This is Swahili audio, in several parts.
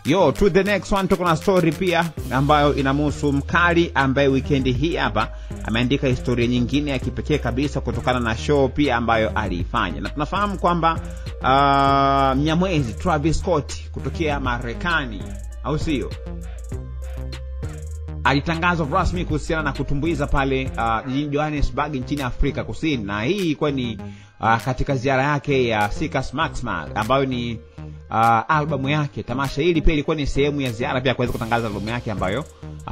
Yo, to the next one, tuko na story pia ambayo inamhusu mkali ambaye weekend hii hapa ameandika historia nyingine ya kipekee kabisa kutokana na show pia ambayo aliifanya. Na tunafahamu kwamba Mnyamwezi Travis Scott kutokea Marekani, au sio, alitangazwa rasmi kuhusiana na kutumbuiza pale jijini Johannesburg nchini Afrika Kusini, na hii ilikuwa ni katika ziara yake ya Seekers Maximum ambayo ni albamu yake. Tamasha hili pia ilikuwa ni sehemu ya ziara pia kuweza kutangaza albamu yake ambayo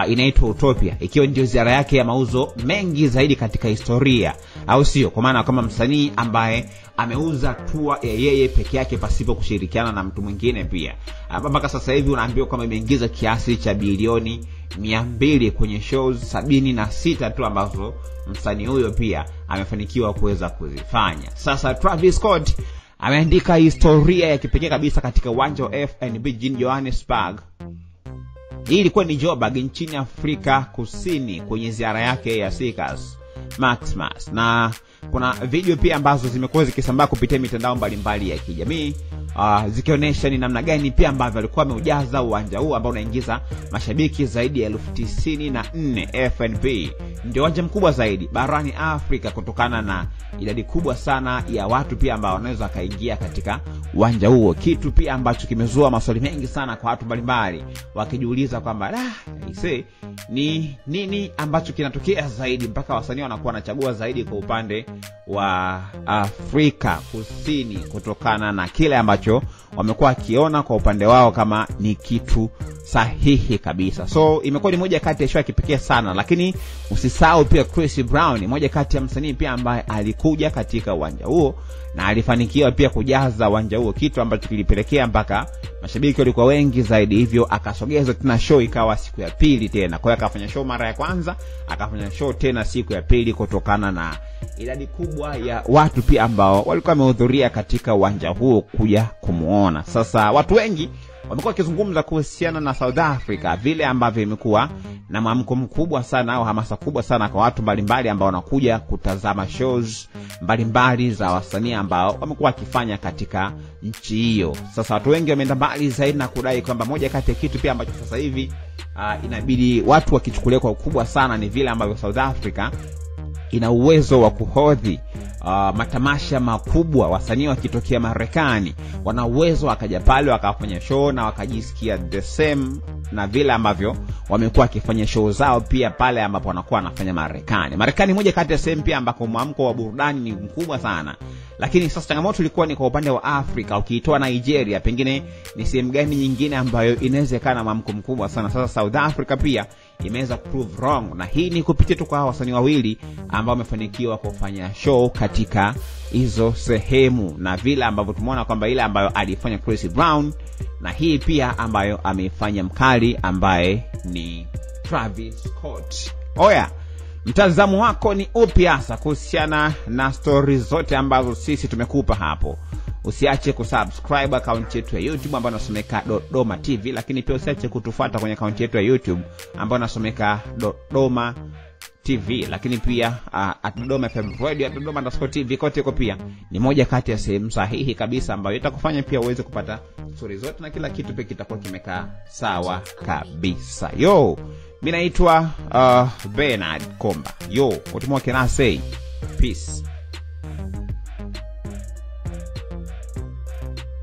inaitwa Utopia, ikiwa ndio ziara yake ya mauzo mengi zaidi katika historia, au sio, kwa maana kama msanii ambaye ameuza tour ya yeye peke yake pasipo kushirikiana na mtu mwingine pia. Mpaka sasa hivi unaambiwa kwamba imeingiza kiasi cha bilioni 200 kwenye shows 76 tu ambazo msanii huyo pia amefanikiwa kuweza kuzifanya. Sasa Travis Scott ameandika historia ya kipekee kabisa katika uwanja wa FNB jijini Johannesburg. Hii ilikuwa ni Joburg nchini Afrika Kusini kwenye ziara yake ya Seekers Maximum, na kuna video pia ambazo zimekuwa zikisambaa kupitia mitandao mbalimbali ya kijamii zikionyesha ni namna gani pia ambavyo alikuwa ameujaza uwanja huu ambao unaingiza mashabiki zaidi ya 94,000. FNB ndio uwanja mkubwa zaidi barani Afrika kutokana na idadi kubwa sana ya watu pia ambao wanaweza kaingia katika uwanja huo, kitu pia ambacho kimezua maswali mengi sana kwa watu mbalimbali wakijiuliza kwamba ni nini ambacho kinatokea zaidi mpaka wasanii wanakuwa wanachagua zaidi kwa upande wa Afrika Kusini kutokana na kile ambacho wamekuwa kiona kwa upande wao kama ni kitu sahihi kabisa. So imekuwa ni moja kati ya show ya kipekee sana, lakini usisahau pia Chris Brown, moja kati ya msanii pia ambaye alikuja katika uwanja huo na alifanikiwa pia kujaza uwanja huo, kitu ambacho kilipelekea mpaka mashabiki walikuwa wengi zaidi, hivyo akasogeza tena show ikawa siku ya pili tena. Kwa hiyo akafanya show mara ya kwanza, akafanya show tena siku ya pili kutokana na idadi kubwa ya watu pia ambao walikuwa wamehudhuria katika uwanja huo kuja kumuona. Sasa watu wengi wamekuwa wakizungumza kuhusiana na South Africa, vile ambavyo imekuwa na mwamko mkubwa sana au hamasa kubwa sana kwa watu mbalimbali ambao wanakuja kutazama shows mbalimbali za wasanii ambao wamekuwa wakifanya katika nchi hiyo. Sasa watu wengi wameenda mbali zaidi na kudai kwamba moja kati ya kitu pia ambacho sasa hivi inabidi watu wakichukulia kwa ukubwa sana ni vile ambavyo South Africa ina uwezo wa kuhodhi matamasha makubwa. Wasanii wakitokea Marekani wana uwezo wakaja pale wakafanya show na wakajisikia the same na vile ambavyo wamekuwa wakifanya show zao pia pale ambapo wanakuwa wanafanya Marekani. Marekani moja kati ya sehemu pia ambako mwamko wa burudani ni mkubwa sana. Lakini sasa changamoto ilikuwa ni kwa upande wa Afrika, ukiitoa Nigeria pengine ni sehemu gani nyingine ambayo inawezekana mwamko mkubwa sana. Sasa South Africa pia imeweza prove wrong, na hii ni kupitia tu kwa wasanii wawili ambao wamefanikiwa kufanya show katika hizo sehemu, na vile ambavyo tumeona kwamba ile ambayo alifanya Chris Brown na hii pia ambayo ameifanya mkali ambaye ni Travis Scott. Oya, mtazamo wako ni upi hasa kuhusiana na stories zote ambazo sisi tumekupa hapo? Usiache kusubscribe account yetu ya YouTube ambayo inasomeka Dodoma TV, lakini pia usiache kutufuata kwenye account yetu ya YouTube ambayo inasomeka Dodoma TV, lakini pia Dodoma FM Radio, Dodoma_TV, kote huko pia ni moja kati ya sehemu sahihi kabisa ambayo itakufanya pia uweze kupata stories zote na kila kitu pia kitakuwa kimekaa sawa kabisa. Yo, mimi naitwa Bernard Komba. Yo, what more can I say? Peace.